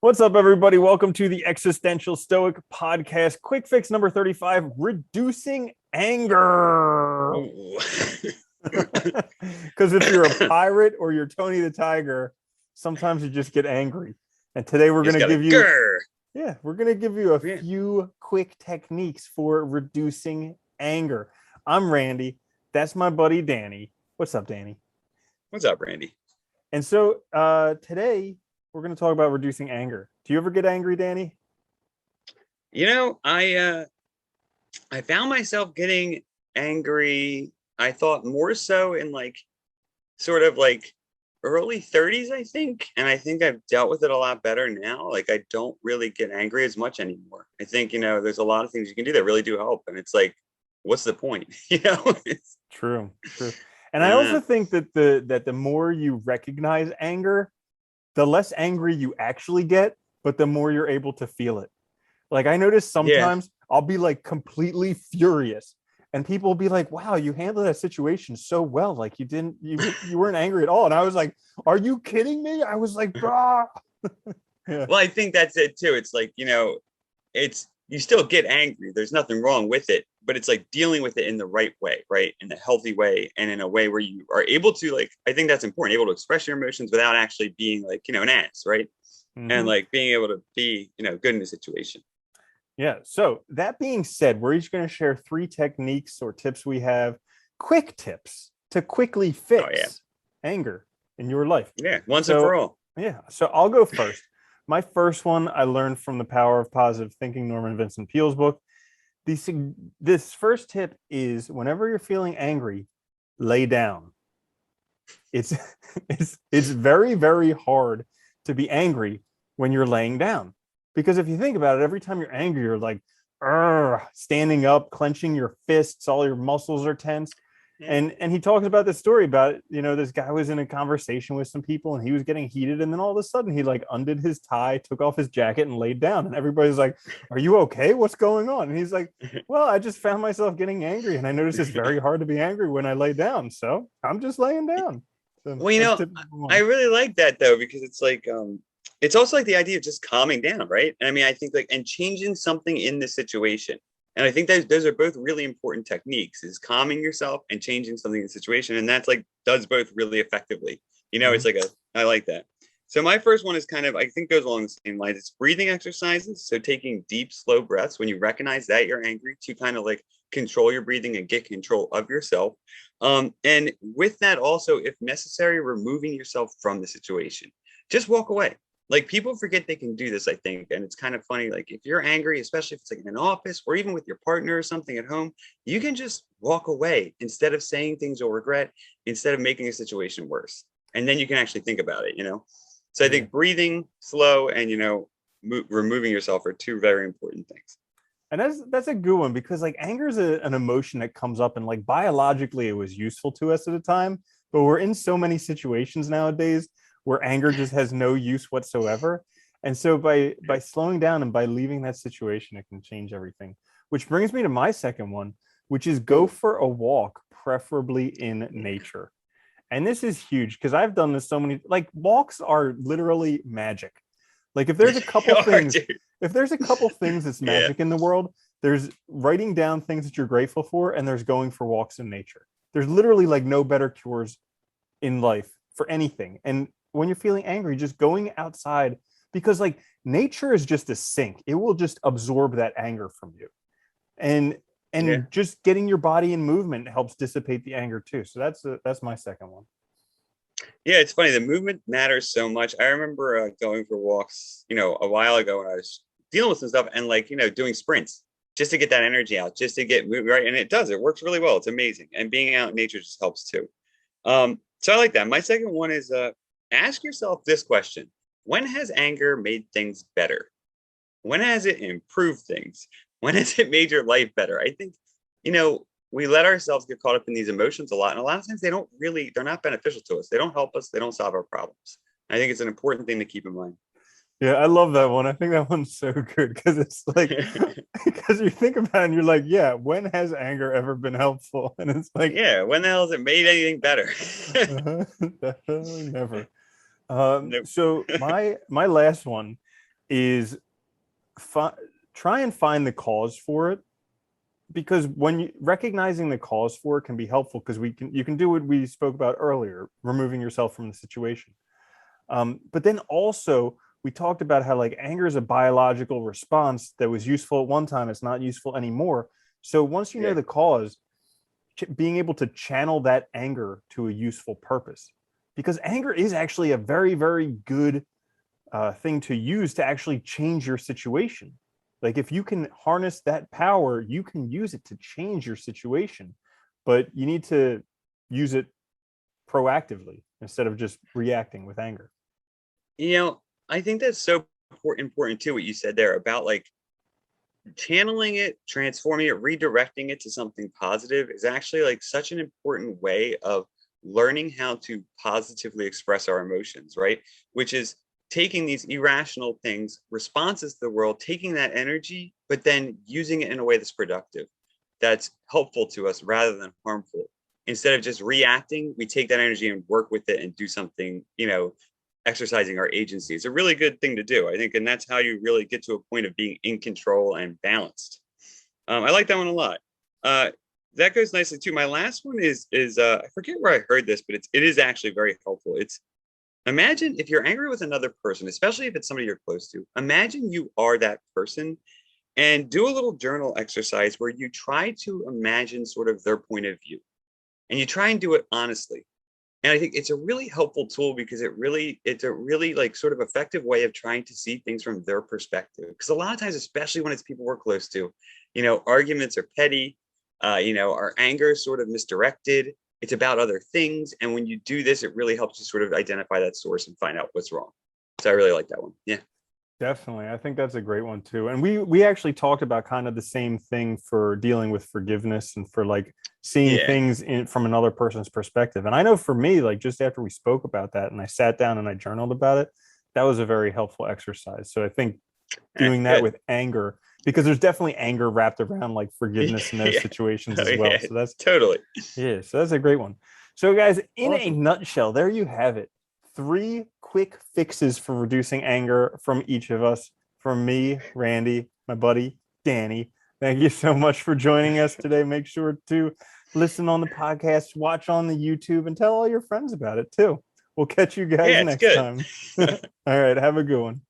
What's up, everybody? Welcome to the Existential Stoic podcast. Quick fix number 35, reducing anger. Ooh. Because if you're a pirate or you're Tony the Tiger, sometimes you just get angry. And today we're going to give you, we're going to give you a few quick techniques for reducing anger. I'm Randy. That's my buddy, Danny. What's up, Danny? What's up, Randy? And so today we're going to talk about reducing anger. Do you ever get angry, Danny? You know, I found myself getting angry. I thought more so in sort of early 30s, I think. And I think I've dealt with it a lot better now. Like, I don't really get angry as much anymore. I think, there's a lot of things you can do that really do help. And it's like, what's the point? It's true. And I also think that the more you recognize anger, the less angry you actually get, but the more you're able to feel it. Like, I notice sometimes I'll be like completely furious and people will be like, wow, you handled that situation so well. Like, you weren't angry at all. And I was like, are you kidding me? I was like, bah. Yeah. Well, I think that's it too. It's like, you still get angry. There's nothing wrong with it, but it's like dealing with it in the right way, right? In a healthy way, and in a way where you are able to, I think that's important, able to express your emotions without actually being an ass, right? Mm-hmm. And being able to be, good in the situation. Yeah. So that being said, we're each going to share 3 techniques or tips we have, quick tips to quickly fix anger in your life. Yeah. Once and for all. Yeah. So I'll go first. My first one I learned from The Power of Positive Thinking, Norman Vincent Peale's book. This first tip is, whenever you're feeling angry, lay down. It's very, very hard to be angry when you're laying down. Because if you think about it, every time you're angry, you're like, standing up, clenching your fists, all your muscles are tense. And he talks about this story about, this guy was in a conversation with some people and he was getting heated. And then all of a sudden he undid his tie, took off his jacket and laid down. And everybody's like, are you okay? What's going on? And he's like, well, I just found myself getting angry. And I noticed it's very hard to be angry when I lay down. So I'm just laying down. So, well, I really like that, though, because it's it's also the idea of just calming down, right? And I mean, I think and changing something in the situation. And I think those are both really important techniques, is calming yourself and changing something in the situation. And that's does both really effectively. Mm-hmm. It's I like that. So my first one is I think goes along the same lines. It's breathing exercises. So taking deep, slow breaths when you recognize that you're angry, to control your breathing and get control of yourself. And with that also, if necessary, removing yourself from the situation. Just walk away. People forget they can do this, I think. And it's kind of funny. If you're angry, especially if it's in an office or even with your partner or something at home, you can just walk away instead of saying things you'll regret, instead of making a situation worse. And then you can actually think about it, So I think breathing slow and, removing yourself are 2 very important things. And that's a good one, because anger is an emotion that comes up, and biologically it was useful to us at a time, but we're in so many situations nowadays where anger just has no use whatsoever. And so by slowing down and by leaving that situation, it can change everything. Which brings me to my second one, which is go for a walk, preferably in nature. And this is huge, because I've done this so many, walks are literally magic. If there's a couple things, that's magic in the world, there's writing down things that you're grateful for, and there's going for walks in nature. There's literally no better cures in life for anything. And when you're feeling angry, just going outside, because nature is just a sink. It will just absorb that anger from you. And just getting your body in movement helps dissipate the anger too. So that's my second one. Yeah, it's funny. The movement matters so much. I remember going for walks, a while ago when I was dealing with some stuff, and doing sprints just to get that energy out, just to get moving, right? And it works really well. It's amazing. And being out in nature just helps too. So I like that. My second one is ask yourself this question: when has anger made things better? When has it improved things? When has it made your life better? I think, we let ourselves get caught up in these emotions a lot. And a lot of times they're not beneficial to us. They don't help us. They don't solve our problems. I think it's an important thing to keep in mind. Yeah, I love that one. I think that one's so good, because it's because you think about it and you're like, yeah, when has anger ever been helpful? And it's yeah, when the hell has it made anything better? Definitely never. Nope. So my last one is try and find the cause for it, because when you recognizing the cause for it can be helpful, because you can do what we spoke about earlier, removing yourself from the situation. But then also we talked about how like anger is a biological response that was useful at one time, it's not useful anymore. So once you know the cause, being able to channel that anger to a useful purpose, because anger is actually a very, very good thing to use to actually change your situation. Like if you can harness that power, you can use it to change your situation, but you need to use it proactively instead of just reacting with anger. You know, I think that's so important too, what you said there about like channeling it, transforming it, redirecting it to something positive is actually like such an important way of learning how to positively express our emotions, right? Which is taking these irrational things, responses to the world, taking that energy, but then using it in a way that's productive, that's helpful to us rather than harmful. Instead of just reacting, we take that energy and work with it and do something, you know, exercising our agency. It's a really good thing to do, I think. And that's how you really get to a point of being in control and balanced. I like that one a lot. That goes nicely too. My last one is I forget where I heard this, but it is actually very helpful. It's imagine if you're angry with another person, especially if it's somebody you're close to, imagine you are that person and do a little journal exercise where you try to imagine sort of their point of view and you try and do it honestly. And I think it's a really helpful tool because it's a really like sort of effective way of trying to see things from their perspective. Because a lot of times, especially when it's people we're close to, you know, arguments are petty, you know, our anger is sort of misdirected. It's about other things. And when you do this, it really helps you sort of identify that source and find out what's wrong. So I really like that one. Yeah. Definitely. I think that's a great one too. And we actually talked about kind of the same thing for dealing with forgiveness and for like seeing things from another person's perspective. And I know for me, like just after we spoke about that and I sat down and I journaled about it, that was a very helpful exercise. So I think doing that with anger, because there's definitely anger wrapped around like forgiveness in those situations as well. So that's totally. Yeah, so that's a great one. So guys, in a Awesome. nutshell, there you have it. 3 quick fixes for reducing anger from each of us. From me, Randy, my buddy, Danny. Thank you so much for joining us today. Make sure to listen on the podcast, watch on the YouTube, and tell all your friends about it too. We'll catch you guys Yeah, it's next good. time. All right, have a good one.